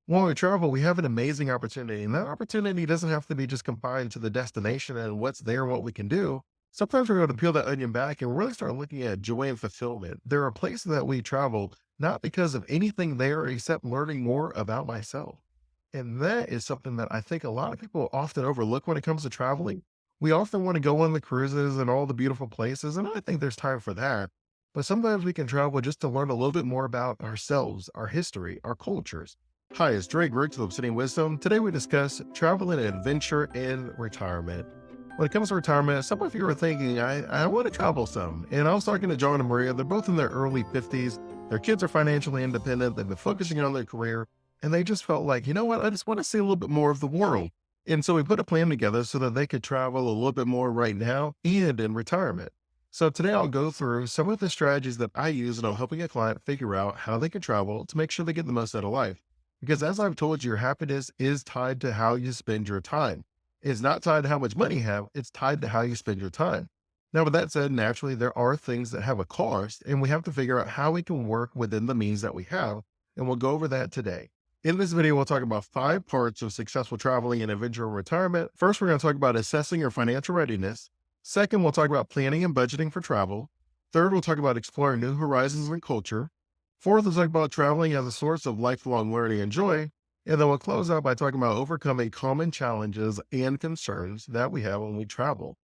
When we travel, we have an amazing opportunity, and that opportunity doesn't have to be just confined to the destination and what's there and what we can do. Sometimes we're going to peel that onion back and really start looking at joy and fulfillment. There are places that we travel not because of anything there except learning more about myself. And that is something that I think a lot of people often overlook when it comes to traveling. We often want to go on the cruises and all the beautiful places, and I think there's time for that. But sometimes we can travel just to learn a little bit more about ourselves, our history, our cultures. Hi, it's Dre Griggs with Obsidian Wisdom. Today we discuss travel and adventure in retirement. When it comes to retirement, some of you are thinking, I want to travel some. And I was talking to John and Maria. They're both in their early 50s. Their kids are financially independent. They've been focusing on their career. And they just felt like, you know what? I just want to see a little bit more of the world. And so we put a plan together so that they could travel a little bit more right now and in retirement. So today I'll go through some of the strategies that I use and I'm helping a client figure out how they can travel to make sure they get the most out of life. Because as I've told you, your happiness is tied to how you spend your time. It's not tied to how much money you have, it's tied to how you spend your time. Now, with that said, naturally, there are things that have a cost, and we have to figure out how we can work within the means that we have. And we'll go over that today. In this video, we'll talk about 5 parts of successful traveling and adventure in retirement. First, we're going to talk about assessing your financial readiness. Second, we'll talk about planning and budgeting for travel. Third, we'll talk about exploring new horizons and culture. Fourth, we'll talk about traveling as a source of lifelong learning and joy. And then we'll close out by talking about overcoming common challenges and concerns that we have when we travel.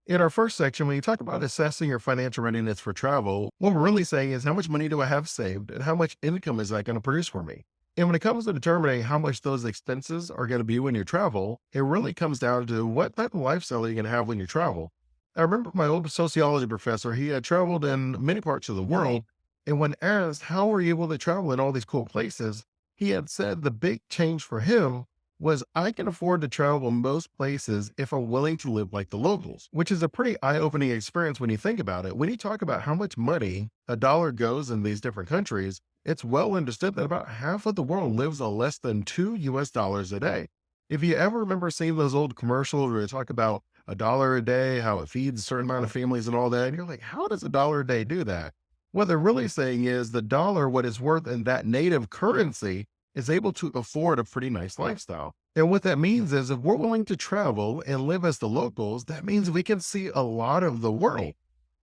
In our first section, when you talk about assessing your financial readiness for travel, what we're really saying is how much money do I have saved and how much income is that going to produce for me? And when it comes to determining how much those expenses are going to be when you travel, it really comes down to what type of lifestyle you're going to have when you travel. I remember my old sociology professor, he had traveled in many parts of the world. And when asked, how were you able to travel in all these cool places? He had said the big change for him was I can afford to travel most places if I'm willing to live like the locals, which is a pretty eye opening experience when you think about it. When you talk about how much money a dollar goes in these different countries, it's well understood that about half of the world lives on less than $2 a day. If you ever remember seeing those old commercials where they talk about a dollar a day, how it feeds a certain amount of families and all that, and you're like, how does a dollar a day do that? What they're really saying is the dollar, what it's worth in that native currency, is able to afford a pretty nice lifestyle. And what that means is if we're willing to travel and live as the locals, that means we can see a lot of the world.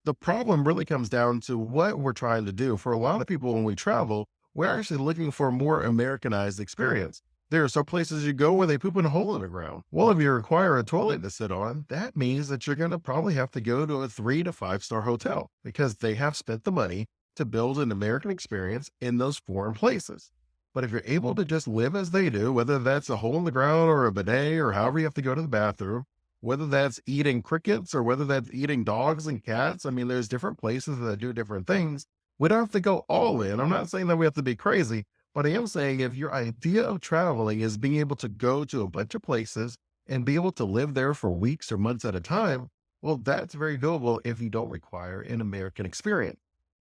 The problem really comes down to what we're trying to do. For a lot of people, when we travel, we're actually looking for a more Americanized experience. There are some places you go where they poop in a hole in the ground. Well, if you require a toilet to sit on, that means that you're going to probably have to go to a 3 to 5 star hotel because they have spent the money to build an American experience in those foreign places. But if you're able to just live as they do, whether that's a hole in the ground or a bidet or however you have to go to the bathroom, whether that's eating crickets or whether that's eating dogs and cats, I mean, there's different places that do different things. We don't have to go all in. I'm not saying that we have to be crazy, but I am saying if your idea of traveling is being able to go to a bunch of places and be able to live there for weeks or months at a time, well, that's very doable if you don't require an American experience.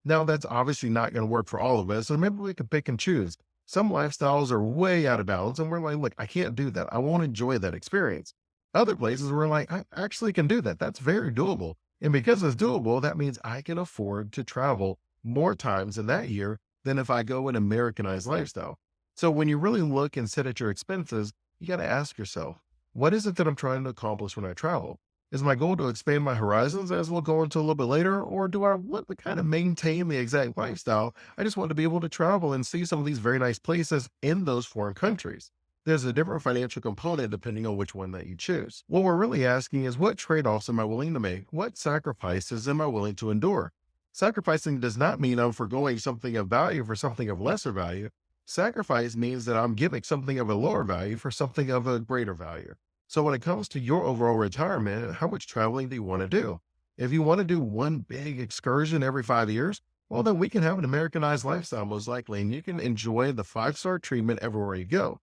Now, that's obviously not going to work for all of us. So maybe we can pick and choose. Some lifestyles are way out of balance, and we're like, look, I can't do that. I won't enjoy that experience. Other places we're like, I actually can do that. That's very doable. And because it's doable, that means I can afford to travel more times in that year than if I go an Americanized lifestyle. So when you really look and sit at your expenses, you got to ask yourself, what is it that I'm trying to accomplish when I travel? Is my goal to expand my horizons, as we'll go into a little bit later, or do I want to kind of maintain the exact lifestyle? I just want to be able to travel and see some of these very nice places in those foreign countries. There's a different financial component depending on which one that you choose. What we're really asking is what trade offs am I willing to make? What sacrifices am I willing to endure? Sacrificing does not mean I'm foregoing something of value for something of lesser value. Sacrifice means that I'm giving something of a lower value for something of a greater value. So when it comes to your overall retirement, how much traveling do you want to do? If you want to do one big excursion every 5 years, well, then we can have an Americanized lifestyle most likely, and you can enjoy the 5 star treatment everywhere you go.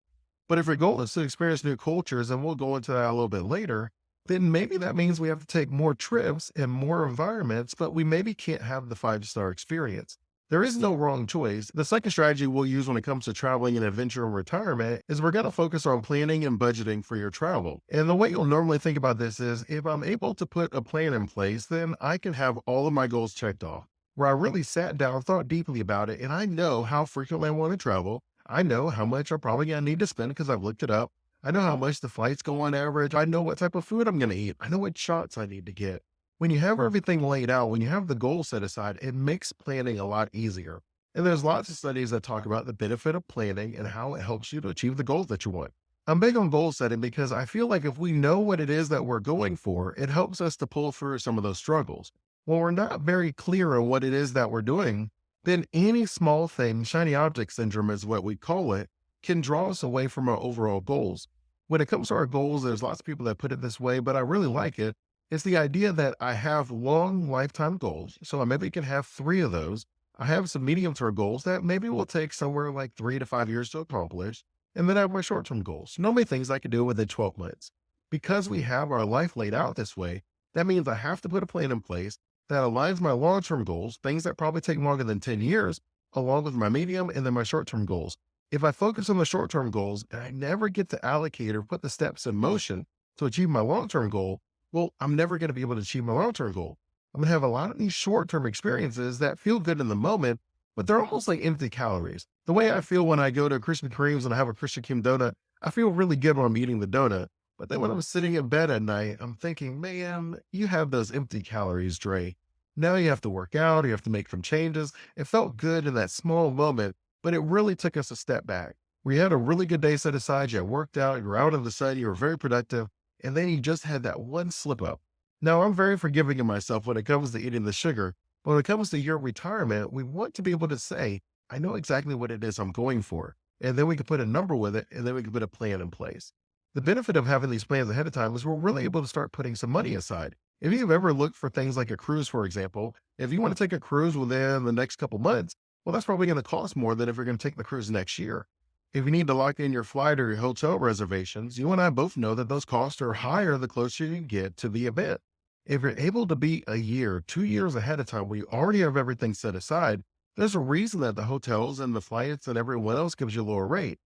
But if your goal is to experience new cultures, and we'll go into that a little bit later, then maybe that means we have to take more trips and more environments, but we maybe can't have the 5 star experience. There is no wrong choice. The second strategy we'll use when it comes to traveling and adventure and retirement is we're going to focus on planning and budgeting for your travel. And the way you'll normally think about this is if I'm able to put a plan in place, then I can have all of my goals checked off. Where I really sat down, thought deeply about it, and I know how frequently I want to travel. I know how much I'm probably going to need to spend because I've looked it up. I know how much the flights go on average. I know what type of food I'm going to eat. I know what shots I need to get. When you have everything laid out, when you have the goal set aside, it makes planning a lot easier. And there's lots of studies that talk about the benefit of planning and how it helps you to achieve the goals that you want. I'm big on goal setting because I feel like if we know what it is that we're going for, it helps us to pull through some of those struggles. When we're not very clear on what it is that we're doing, then any small thing, shiny object syndrome is what we call it, can draw us away from our overall goals. When it comes to our goals, there's lots of people that put it this way, but I really like it. It's the idea that I have long lifetime goals. So I maybe can have three of those. I have some medium term goals that maybe will take somewhere like 3 to 5 years to accomplish. And then I have my short term goals, normally things I can do within 12 months. Because we have our life laid out this way, that means I have to put a plan in place that aligns my long term goals, things that probably take longer than 10 years, along with my medium and then my short term goals. If I focus on the short term goals and I never get to allocate or put the steps in motion to achieve my long term goal, well, I'm never going to be able to achieve my long term goal. I'm going to have a lot of these short term experiences that feel good in the moment, but they're almost like empty calories. The way I feel when I go to Krispy Kreme's and I have a Krispy Kreme donut, I feel really good when I'm eating the donut. But then when I'm sitting in bed at night, I'm thinking, man, you have those empty calories, Dre. Now you have to work out, you have to make some changes. It felt good in that small moment, but it really took us a step back. We had a really good day set aside, you had worked out, you were out in the sun, you were very productive, and then you just had that one slip up. Now, I'm very forgiving of myself when it comes to eating the sugar, but when it comes to your retirement, we want to be able to say, I know exactly what it is I'm going for. And then we can put a number with it, and then we can put a plan in place. The benefit of having these plans ahead of time is we're really able to start putting some money aside. If you've ever looked for things like a cruise, for example, if you want to take a cruise within the next couple months, well, that's probably going to cost more than if you're going to take the cruise next year. If you need to lock in your flight or your hotel reservations, you and I both know that those costs are higher the closer you get to the event. If you're able to be a year, 2 years ahead of time where you already have everything set aside, there's a reason that the hotels and the flights and everyone else gives you a lower rate.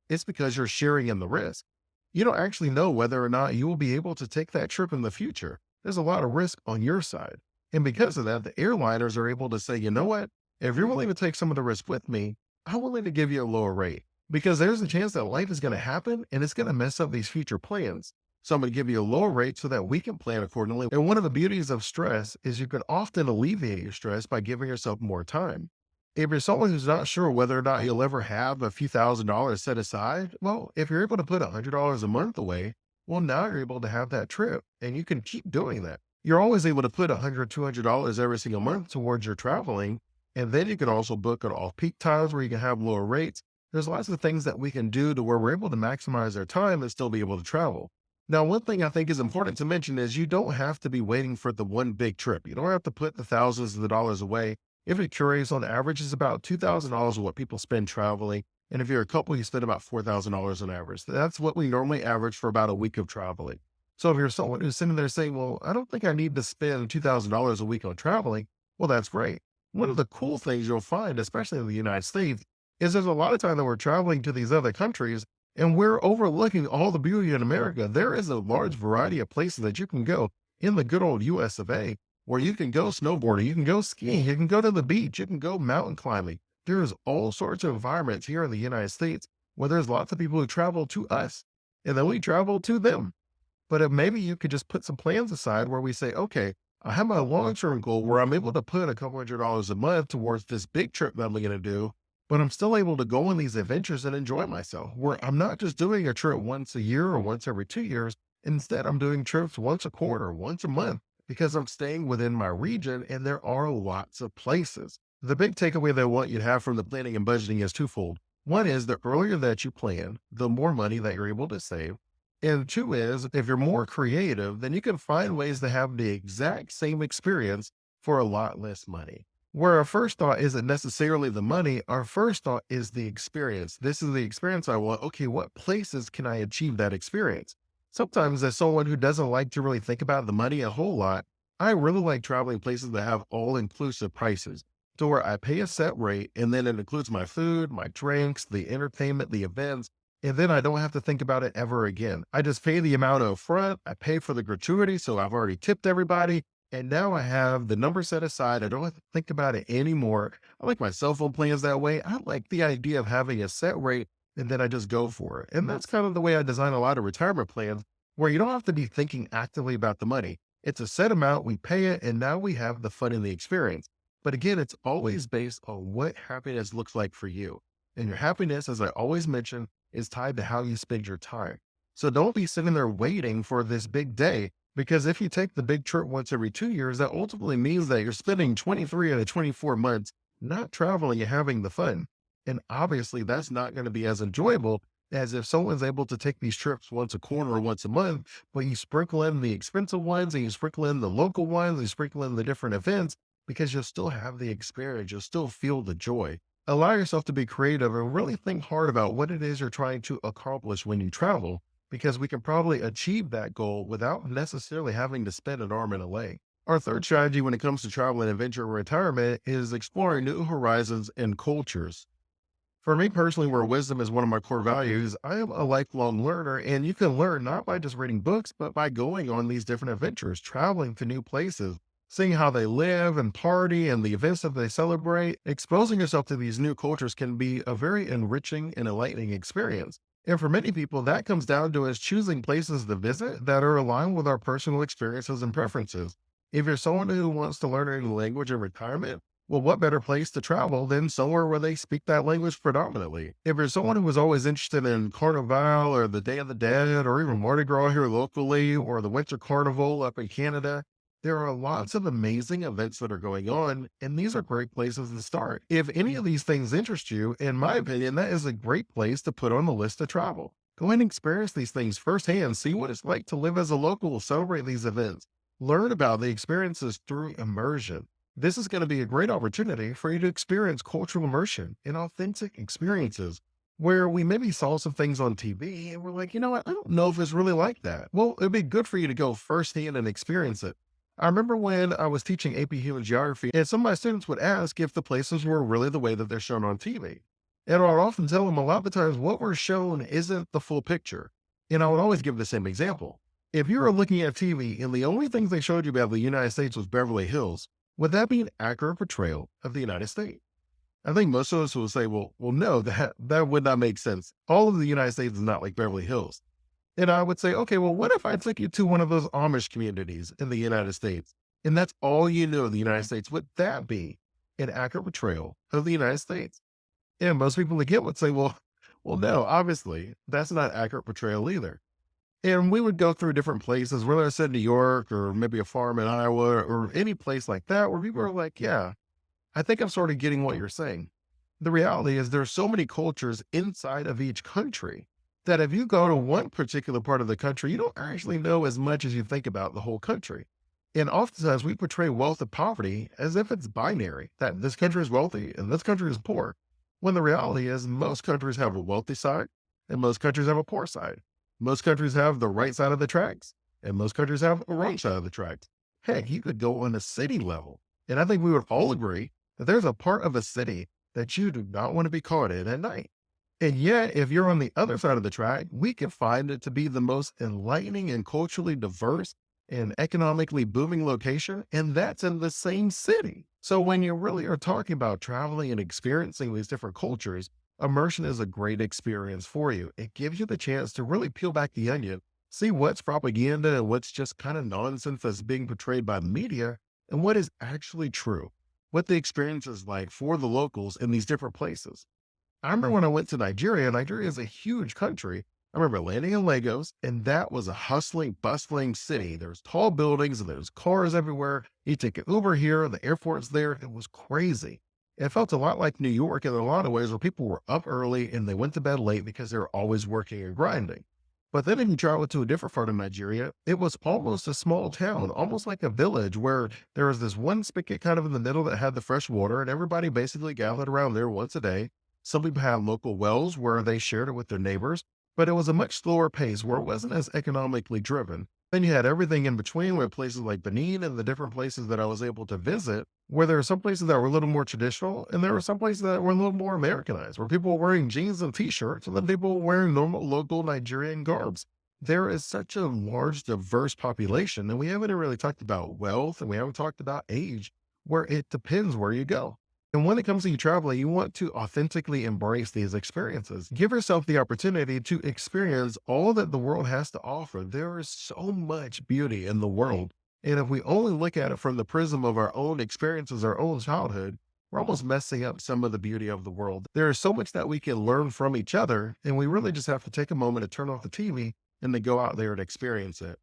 It's because you're sharing in the risk. You don't actually know whether or not you will be able to take that trip in the future. There's a lot of risk on your side. And because of that, the airliners are able to say, you know what? If you're willing to take some of the risk with me, I'm willing to give you a lower rate because there's a chance that life is going to happen and it's going to mess up these future plans. So I'm going to give you a lower rate so that we can plan accordingly. And one of the beauties of stress is you can often alleviate your stress by giving yourself more time. If you're someone who's not sure whether or not you'll ever have a few $1,000s set aside, well, if you're able to put $100 a month away, well, now you're able to have that trip and you can keep doing that. You're always able to put $100, $200 every single month towards your traveling. And then you can also book at off peak times where you can have lower rates. There's lots of things that we can do to where we're able to maximize our time and still be able to travel. Now, one thing I think is important to mention is you don't have to be waiting for the one big trip. You don't have to put the thousands of the dollars away. If you're curious, on average, it's about $2,000 of what people spend traveling. And if you're a couple, you spend about $4,000 on average. That's what we normally average for about a week of traveling. So if you're someone who's sitting there saying, well, I don't think I need to spend $2,000 a week on traveling, well, that's great. One of the cool things you'll find, especially in the United States, is there's a lot of time that we're traveling to these other countries and we're overlooking all the beauty in America. There is a large variety of places that you can go in the good old US of A, where you can go snowboarding, you can go skiing, you can go to the beach, you can go mountain climbing. There's all sorts of environments here in the United States where there's lots of people who travel to us and then we travel to them. But if maybe you could just put some plans aside where we say, okay, I have my long-term goal where I'm able to put a couple $100s a month towards this big trip that I'm going to do, but I'm still able to go on these adventures and enjoy myself where I'm not just doing a trip once a year or once every 2 years. Instead, I'm doing trips once a quarter, once a month, because I'm staying within my region and there are lots of places. The big takeaway that I want you to have from the planning and budgeting is twofold. One is the earlier that you plan, the more money that you're able to save. And two is if you're more creative, then you can find ways to have the exact same experience for a lot less money. Where our first thought isn't necessarily the money, our first thought is the experience. This is the experience I want. Okay, what places can I achieve that experience? Sometimes, as someone who doesn't like to really think about the money a whole lot, I really like traveling places that have all inclusive prices to where I pay a set rate and then it includes my food, my drinks, the entertainment, the events. And then I don't have to think about it ever again. I just pay the amount up front. I pay for the gratuity. So I've already tipped everybody. And now I have the number set aside. I don't have to think about it anymore. I like my cell phone plans that way. I like the idea of having a set rate and then I just go for it. And that's kind of the way I design a lot of retirement plans where you don't have to be thinking actively about the money. It's a set amount, we pay it, and now we have the fun in the experience. But again, it's always based on what happiness looks like for you. And your happiness, as I always mention, is tied to how you spend your time. So don't be sitting there waiting for this big day because if you take the big trip once every 2 years, that ultimately means that you're spending 23 out of 24 months not traveling and having the fun. And obviously, that's not going to be as enjoyable as if someone's able to take these trips once a quarter or once a month, but you sprinkle in the expensive ones and you sprinkle in the local ones, you sprinkle in the different events because you'll still have the experience, you'll still feel the joy. Allow yourself to be creative and really think hard about what it is you're trying to accomplish when you travel because we can probably achieve that goal without necessarily having to spend an arm and a leg. Our third strategy when it comes to travel and adventure and retirement is exploring new horizons and cultures. For me personally, where wisdom is one of my core values, I am a lifelong learner, and you can learn not by just reading books, but by going on these different adventures, traveling to new places, seeing how they live and party and the events that they celebrate. Exposing yourself to these new cultures can be a very enriching and enlightening experience. And for many people, that comes down to us choosing places to visit that are aligned with our personal experiences and preferences. If you're someone who wants to learn a new language in retirement, well, what better place to travel than somewhere where they speak that language predominantly? If you're someone who was always interested in Carnival or the Day of the Dead or even Mardi Gras here locally or the Winter Carnival up in Canada, there are lots of amazing events that are going on, and these are great places to start. If any of these things interest you, in my opinion, that is a great place to put on the list to travel. Go ahead and experience these things firsthand. See what it's like to live as a local, celebrate these events, learn about the experiences through immersion. This is going to be a great opportunity for you to experience cultural immersion in authentic experiences where we maybe saw some things on TV and we're like, you know what? I don't know if it's really like that. Well, it'd be good for you to go firsthand and experience it. I remember when I was teaching AP Human Geography, and some of my students would ask if the places were really the way that they're shown on TV. And I would often tell them a lot of the times what we're shown isn't the full picture. And I would always give the same example. If you were looking at TV and the only things they showed you about the United States was Beverly Hills, would that be an accurate portrayal of the United States? I think most of us will say, well, no, that would not make sense. All of the United States is not like Beverly Hills. And I would say, okay, well, what if I took you to one of those Amish communities in the United States? And that's all you know of the United States. Would that be an accurate portrayal of the United States? And most people again would say, well, no, obviously that's not accurate portrayal either. And we would go through different places, whether it's in New York or maybe a farm in Iowa or any place like that, where people are like, yeah, I think I'm sort of getting what you're saying. The reality is there's so many cultures inside of each country that if you go to one particular part of the country, you don't actually know as much as you think about the whole country. And oftentimes we portray wealth and poverty as if it's binary, that this country is wealthy and this country is poor. When the reality is most countries have a wealthy side and most countries have a poor side. Most countries have the right side of the tracks and most countries have the wrong side of the tracks. Heck, you could go on a city level. And I think we would all agree that there's a part of a city that you do not want to be caught in at night. And yet, if you're on the other side of the track, we can find it to be the most enlightening and culturally diverse and economically booming location, and that's in the same city. So when you really are talking about traveling and experiencing these different cultures, immersion is a great experience for you. It gives you the chance to really peel back the onion, see what's propaganda and what's just kind of nonsense that's being portrayed by the media, and what is actually true, what the experience is like for the locals in these different places. I remember when I went to Nigeria. Nigeria is a huge country. I remember landing in Lagos, and that was a hustling, bustling city. There's tall buildings and there's cars everywhere. You take an Uber here, the airport's there. It was crazy. It felt a lot like New York in a lot of ways where people were up early and they went to bed late because they were always working and grinding. But then if you travel to a different part of Nigeria, it was almost a small town, almost like a village where there was this one spigot kind of in the middle that had the fresh water, and everybody basically gathered around there once a day. Some people had local wells where they shared it with their neighbors, but it was a much slower pace where it wasn't as economically driven. Then you had everything in between with places like Benin and the different places that I was able to visit, where there were some places that were a little more traditional, and there were some places that were a little more Americanized, where people were wearing jeans and t-shirts, and then people were wearing normal local Nigerian garbs. there is such a large, diverse population, and we haven't really talked about wealth and we haven't talked about age, where it depends where you go. And when it comes to you traveling, you want to authentically embrace these experiences. Give yourself the opportunity to experience all that the world has to offer. There is so much beauty in the world. And if we only look at it from the prism of our own experiences, our own childhood, we're almost messing up some of the beauty of the world. There is so much that we can learn from each other, and we really just have to take a moment to turn off the TV and to go out there and experience it.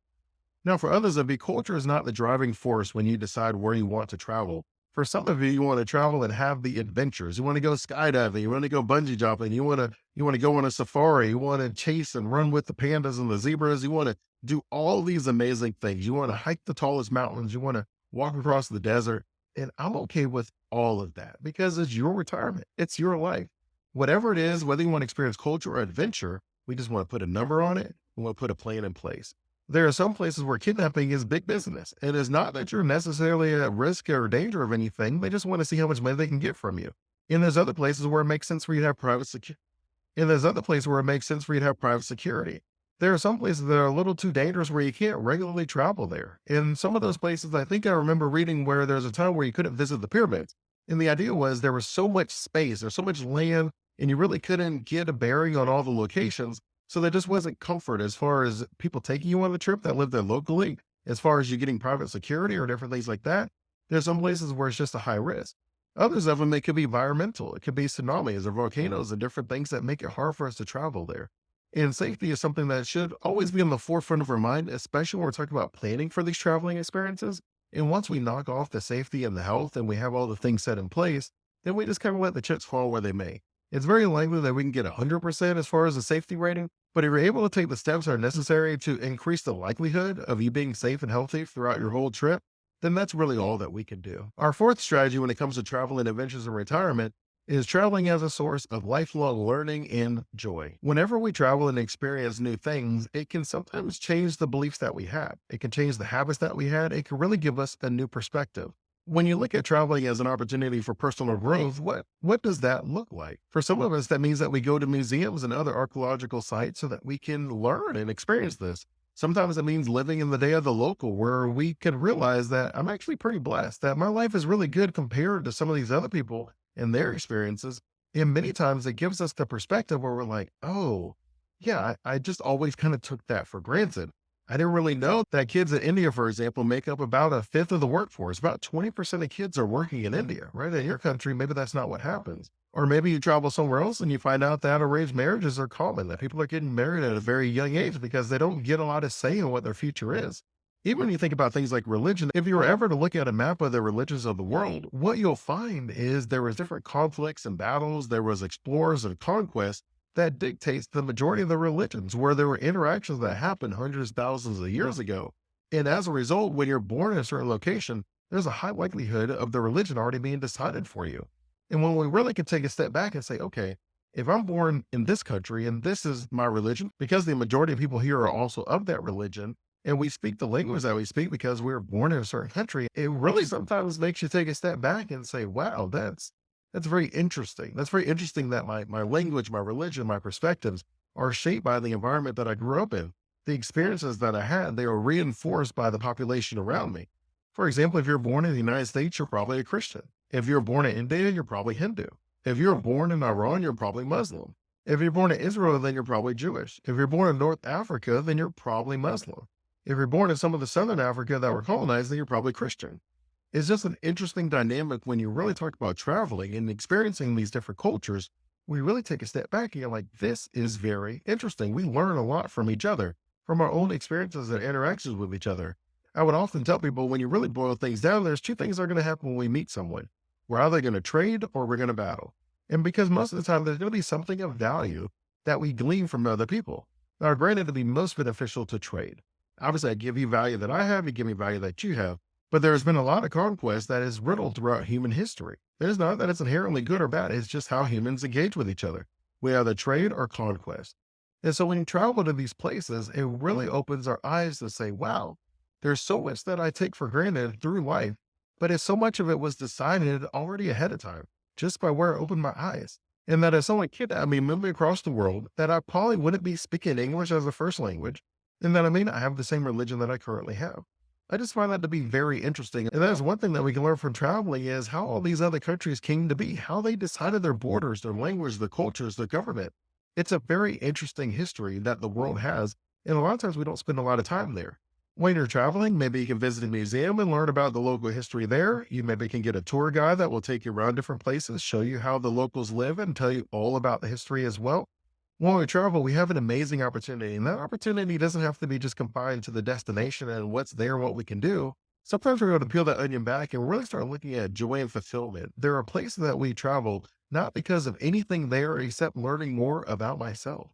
Now, for others of you, culture is not the driving force when you decide where you want to travel. For some of you, you want to travel and have the adventures. You want to go skydiving. You want to go bungee jumping. You want to go on a safari. You want to chase and run with the pandas and the zebras. You want to do all these amazing things. You want to hike the tallest mountains. You want to walk across the desert. And I'm okay with all of that because it's your retirement. It's your life. Whatever it is, whether you want to experience culture or adventure, we just want to put a number on it. We want to put a plan in place. There are some places where kidnapping is big business. It is not that you're necessarily at risk or danger of anything. They just want to see how much money they can get from you. And there's other places where it makes sense for you to have private security. And there's other places where it makes sense for you to have private security. There are some places that are a little too dangerous where you can't regularly travel there. In some of those places, I think I remember reading where there's a time where you couldn't visit the pyramids. And the idea was there was so much space, there's so much land, and you really couldn't get a bearing on all the locations. So there just wasn't comfort as far as people taking you on the trip that live there locally, as far as you getting private security or different things like that. There's some places where it's just a high risk. Others of them, it could be environmental. It could be tsunamis or volcanoes and different things that make it hard for us to travel there. And safety is something that should always be on the forefront of our mind, especially when we're talking about planning for these traveling experiences. And once we knock off the safety and the health and we have all the things set in place, then we just kind of let the chips fall where they may. It's very likely that we can get 100% as far as the safety rating, but if you're able to take the steps that are necessary to increase the likelihood of you being safe and healthy throughout your whole trip, then that's really all that we can do. Our fourth strategy when it comes to travel and adventures and retirement is traveling as a source of lifelong learning and joy. Whenever we travel and experience new things, it can sometimes change the beliefs that we have. It can change the habits that we had. It can really give us a new perspective. When you look at traveling as an opportunity for personal growth, what does that look like? For some of us, that means that we go to museums and other archaeological sites so that we can learn and experience this. Sometimes it means living in the day of the local where we can realize that I'm actually pretty blessed, that my life is really good compared to some of these other people and their experiences. And many times it gives us the perspective where we're like, oh, yeah, I just always kind of took that for granted. I didn't really know that kids in India, for example, make up about a fifth of the workforce. About 20% of kids are working in India, right? In your country, maybe that's not what happens. Or maybe you travel somewhere else and you find out that arranged marriages are common, that people are getting married at a very young age because they don't get a lot of say in what their future is. Even when you think about things like religion, if you were ever to look at a map of the religions of the world, what you'll find is there was different conflicts and battles, there was explorers and conquests that dictates the majority of the religions, where there were interactions that happened hundreds, thousands of years ago. And as a result, when you're born in a certain location, there's a high likelihood of the religion already being decided for you. And when we really can take a step back and say, okay, if I'm born in this country and this is my religion, because the majority of people here are also of that religion, and we speak the language that we speak because we were born in a certain country, it really sometimes makes you take a step back and say, wow, that's very interesting. That's very interesting that my language, my religion, my perspectives are shaped by the environment that I grew up in. The experiences that I had, they are reinforced by the population around me. For example, if you're born in the United States, you're probably a Christian. If you're born in India, you're probably Hindu. If you're born in Iran, you're probably Muslim. If you're born in Israel, then you're probably Jewish. If you're born in North Africa, then you're probably Muslim. If you're born in some of the Southern Africa that were colonized, then you're probably Christian. It's just an interesting dynamic when you really talk about traveling and experiencing these different cultures. We really take a step back and you're like, this is very interesting. We learn a lot from each other, from our own experiences and interactions with each other. I would often tell people when you really boil things down, there's two things that are going to happen when we meet someone. We're either going to trade or we're going to battle. And because most of the time there's going to be something of value that we glean from other people. Now, granted, it'd be most beneficial to trade. Obviously, I give you value that I have, you give me value that you have. But there's been a lot of conquest that is riddled throughout human history. It's not that it's inherently good or bad. It's just how humans engage with each other. We either trade or conquest. And so when you travel to these places, it really opens our eyes to say, wow, there's so much that I take for granted through life, but it's so much of it was decided already ahead of time, just by where I opened my eyes. And that if someone kidnapped me moving across the world, that I probably wouldn't be speaking English as a first language. and that I may not have the same religion that I currently have. I just find that to be very interesting. And that's one thing that we can learn from traveling is how all these other countries came to be, how they decided their borders, their language, their cultures, their government. It's a very interesting history that the world has. And a lot of times we don't spend a lot of time there. When you're traveling, maybe you can visit a museum and learn about the local history there. You maybe can get a tour guide that will take you around different places, show you how the locals live, and tell you all about the history as well. When we travel, we have an amazing opportunity, and that opportunity doesn't have to be just confined to the destination and what's there and what we can do. Sometimes we're able to peel that onion back and really start looking at joy and fulfillment. There are places that we travel not because of anything there except learning more about myself.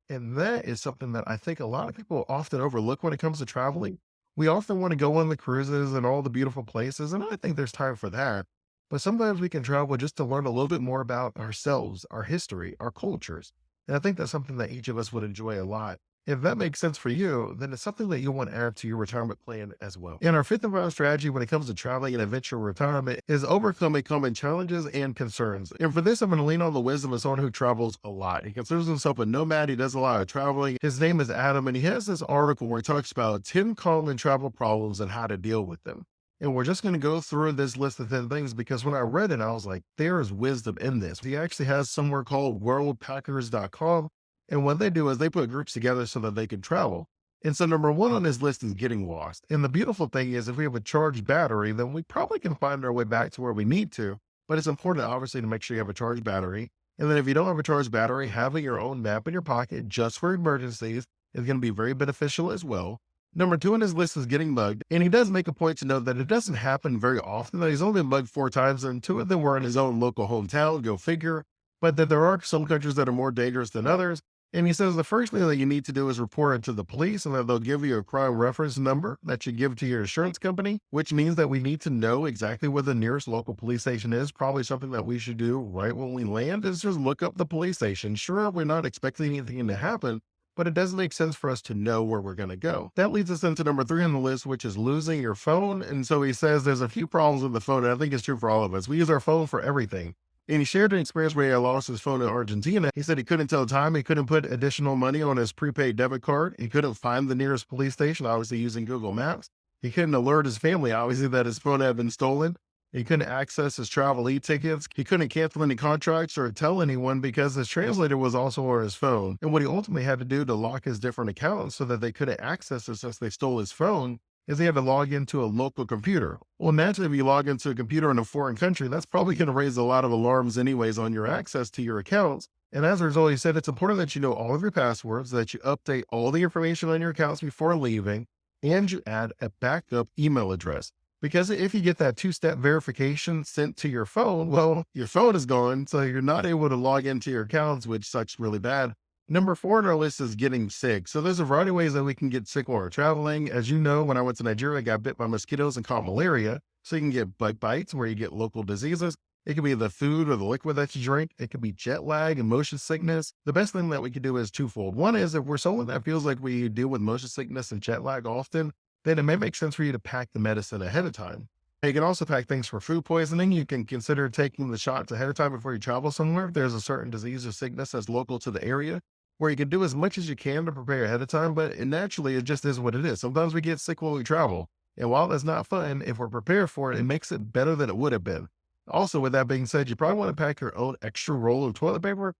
And that is something that I think a lot of people often overlook when it comes to traveling. We often want to go on the cruises and all the beautiful places, and I think there's time for that. But sometimes we can travel just to learn a little bit more about ourselves, our history, our cultures. And I think that's something that each of us would enjoy a lot. If that makes sense for you, then it's something that you'll want to add to your retirement plan as well. And our fifth and final strategy when it comes to traveling and adventure retirement is overcoming common challenges and concerns. And for this, I'm going to lean on the wisdom of someone who travels a lot. He considers himself a nomad. He does a lot of traveling. His name is Adam, and he has this article where he talks about 10 common travel problems and how to deal with them. And we're just going to go through this list of 10 things because when I read it, I was like, there is wisdom in this. He actually has somewhere called worldpackers.com. And what they do is they put groups together so that they can travel. And so number one on his list is getting lost. And the beautiful thing is if we have a charged battery, then we probably can find our way back to where we need to. But it's important, obviously, to make sure you have a charged battery. And then if you don't have a charged battery, having your own map in your pocket just for emergencies is going to be very beneficial as well. Number two on his list is getting mugged. And he does make a point to note that it doesn't happen very often, that he's only been mugged 4 times, and 2 of them were in his own local hometown, go figure. But that there are some countries that are more dangerous than others. And he says the first thing that you need to do is report it to the police, and that they'll give you a crime reference number that you give to your insurance company, which means that we need to know exactly where the nearest local police station is. Probably something that we should do right when we land is just look up the police station. Sure, we're not expecting anything to happen, but it does make sense for us to know where we're going to go. That leads us into number 3 on the list, which is losing your phone. And so he says there's a few problems with the phone, and I think it's true for all of us. We use our phone for everything. And he shared an experience where he had lost his phone in Argentina. He said he couldn't tell time. He couldn't put additional money on his prepaid debit card. He couldn't find the nearest police station, obviously using Google Maps. He couldn't alert his family, obviously, that his phone had been stolen. He couldn't access his travel e-tickets. He couldn't cancel any contracts or tell anyone because his translator was also on his phone. And what he ultimately had to do to lock his different accounts so that they couldn't access it since they stole his phone is he had to log into a local computer. Well, naturally, if you log into a computer in a foreign country, that's probably going to raise a lot of alarms anyways on your access to your accounts. And as a result, he said it's important that you know all of your passwords, that you update all the information on your accounts before leaving, and you add a backup email address. Because if you get that 2-step verification sent to your phone, well, your phone is gone, so you're not able to log into your accounts, which sucks really bad. Number 4 on our list is getting sick. So there's a variety of ways that we can get sick while we're traveling. As you know, when I went to Nigeria, I got bit by mosquitoes and caught malaria. So you can get bug bites where you get local diseases. It could be the food or the liquid that you drink. It could be jet lag and motion sickness. The best thing that we could do is twofold. One is if we're someone that feels like we deal with motion sickness and jet lag often, then it may make sense for you to pack the medicine ahead of time. You can also pack things for food poisoning. You can consider taking the shots ahead of time before you travel somewhere. If there's a certain disease or sickness that's local to the area, where you can do as much as you can to prepare ahead of time, but naturally, it just is what it is. Sometimes we get sick while we travel. And while that's not fun, if we're prepared for it, it makes it better than it would have been. Also, with that being said, you probably want to pack your own extra roll of toilet paper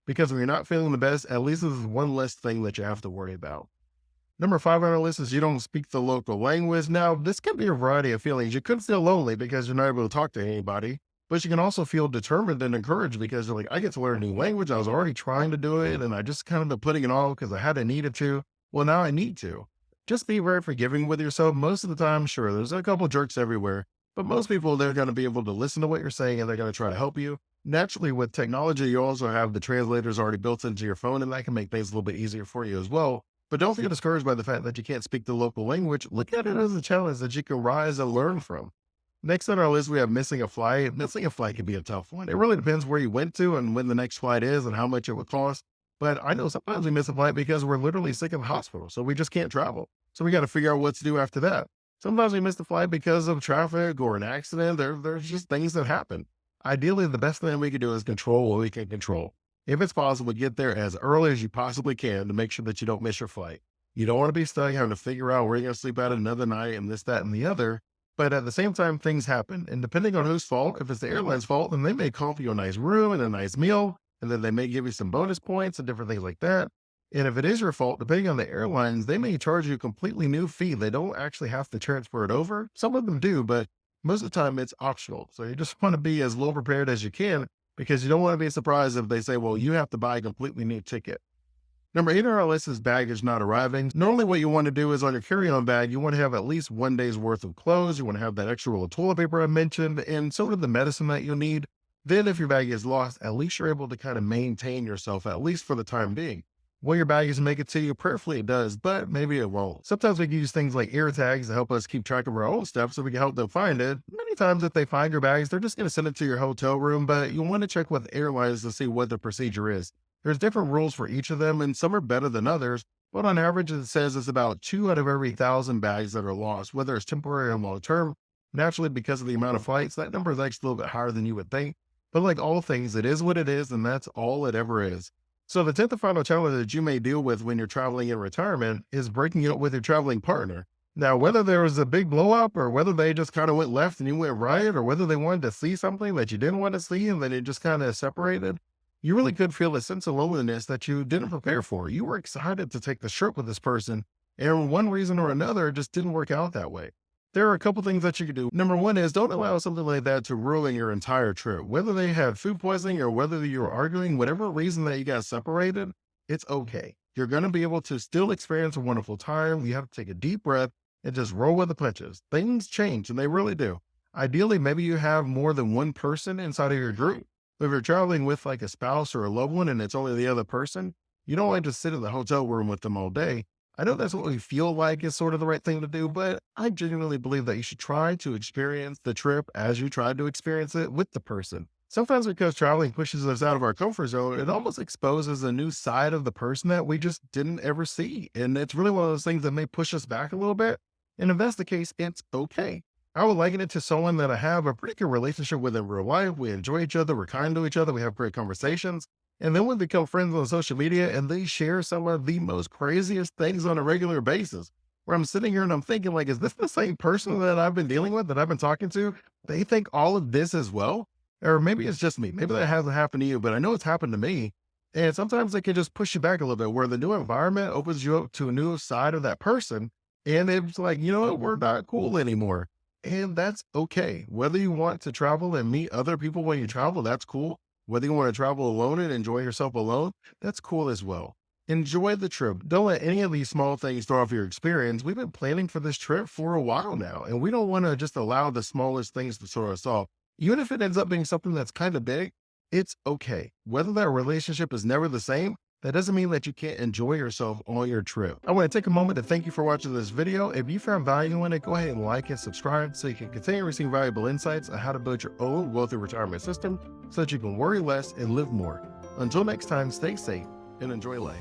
because when you're not feeling the best, at least this is one less thing that you have to worry about. Number 5 on our list is you don't speak the local language. Now, this can be a variety of feelings. You could feel lonely because you're not able to talk to anybody. But you can also feel determined and encouraged because you're like, I get to learn a new language. I was already trying to do it, and I just kind of been putting it off because I hadn't needed to. Well, now I need to. Just be very forgiving with yourself. Most of the time, sure, there's a couple jerks everywhere, but most people, they're going to be able to listen to what you're saying and they're going to try to help you. Naturally, with technology, you also have the translators already built into your phone, and that can make things a little bit easier for you as well. But don't get discouraged by the fact that you can't speak the local language. Look at it as a challenge that you can rise and learn from. Next on our list, we have missing a flight. Missing a flight can be a tough one. It really depends where you went to and when the next flight is and how much it would cost. But I know sometimes we miss a flight because we're literally sick in the hospital, so we just can't travel. So we got to figure out what to do after that. Sometimes we miss the flight because of traffic or an accident. There's just things that happen. Ideally, the best thing we can do is control what we can control. If it's possible, get there as early as you possibly can to make sure that you don't miss your flight. You don't want to be stuck having to figure out where you're going to sleep at another night and this, that, and the other. But at the same time, things happen. And depending on whose fault, if it's the airline's fault, then they may call for you a nice room and a nice meal. And then they may give you some bonus points and different things like that. And if it is your fault, depending on the airlines, they may charge you a completely new fee. They don't actually have to transfer it over. Some of them do, but most of the time it's optional. So you just want to be as well prepared as you can because you don't want to be surprised if they say, well, you have to buy a completely new ticket. Number 8 on our list is baggage not arriving. Normally what you want to do is on your carry-on bag, you want to have at least 1 day's worth of clothes. You want to have that extra roll of toilet paper I mentioned and sort of the medicine that you'll need. Then if your bag is lost, at least you're able to kind of maintain yourself, at least for the time being. Will your baggage make it to you? Prayerfully it does, but maybe it won't. Sometimes we can use things like ear tags to help us keep track of our own stuff so we can help them find it. Many times if they find your bags, they're just going to send it to your hotel room, but you'll want to check with airlines to see what the procedure is. There's different rules for each of them, and some are better than others, but on average, it says it's about 2 out of every 1,000 bags that are lost, whether it's temporary or long term. Naturally, because of the amount of flights, that number is actually a little bit higher than you would think. But like all things, it is what it is, and that's all it ever is. So the 10th and final challenge that you may deal with when you're traveling in retirement is breaking it up with your traveling partner. Now, whether there was a big blow up or whether they just kind of went left and you went right, or whether they wanted to see something that you didn't want to see and then it just kind of separated, you really could feel a sense of loneliness that you didn't prepare for. You were excited to take the trip with this person, and one reason or another, it just didn't work out that way. There are a couple things that you can do. Number one is don't allow something like that to ruin your entire trip. Whether they had food poisoning or whether you were arguing, whatever reason that you got separated, it's okay. You're going to be able to still experience a wonderful time. You have to take a deep breath and just roll with the punches. Things change, and they really do. Ideally, maybe you have more than one person inside of your group. If you're traveling with like a spouse or a loved one and it's only the other person, you don't want to just sit in the hotel room with them all day. I know that's what we feel like is sort of the right thing to do, but I genuinely believe that you should try to experience the trip as you try to experience it with the person. Sometimes because traveling pushes us out of our comfort zone, it almost exposes a new side of the person that we just didn't ever see. And it's really one of those things that may push us back a little bit. And if that's the case, it's okay. I would liken it to someone that I have a pretty good relationship with in real life. We enjoy each other, we're kind to each other, we have great conversations. And then we become friends on social media and they share some of the most craziest things on a regular basis. Where I'm sitting here and I'm thinking, like, is this the same person that I've been dealing with, that I've been talking to? They think all of this as well. Or maybe it's just me. Maybe that hasn't happened to you, but I know it's happened to me. And sometimes it can just push you back a little bit where the new environment opens you up to a new side of that person. And it's like, you know what, we're not cool anymore. And that's okay. Whether you want to travel and meet other people when you travel, that's cool. Whether you want to travel alone and enjoy yourself alone, that's cool as well. Enjoy the trip. Don't let any of these small things throw off your experience. We've been planning for this trip for a while now, and we don't want to just allow the smallest things to throw us off. Even if it ends up being something that's kind of big, it's okay. Whether that relationship is never the same, that doesn't mean that you can't enjoy yourself on your trip. I want to take a moment to thank you for watching this video. If you found value in it, go ahead and like and subscribe so you can continue receiving valuable insights on how to build your own wealthy retirement system so that you can worry less and live more. Until next time, stay safe and enjoy life.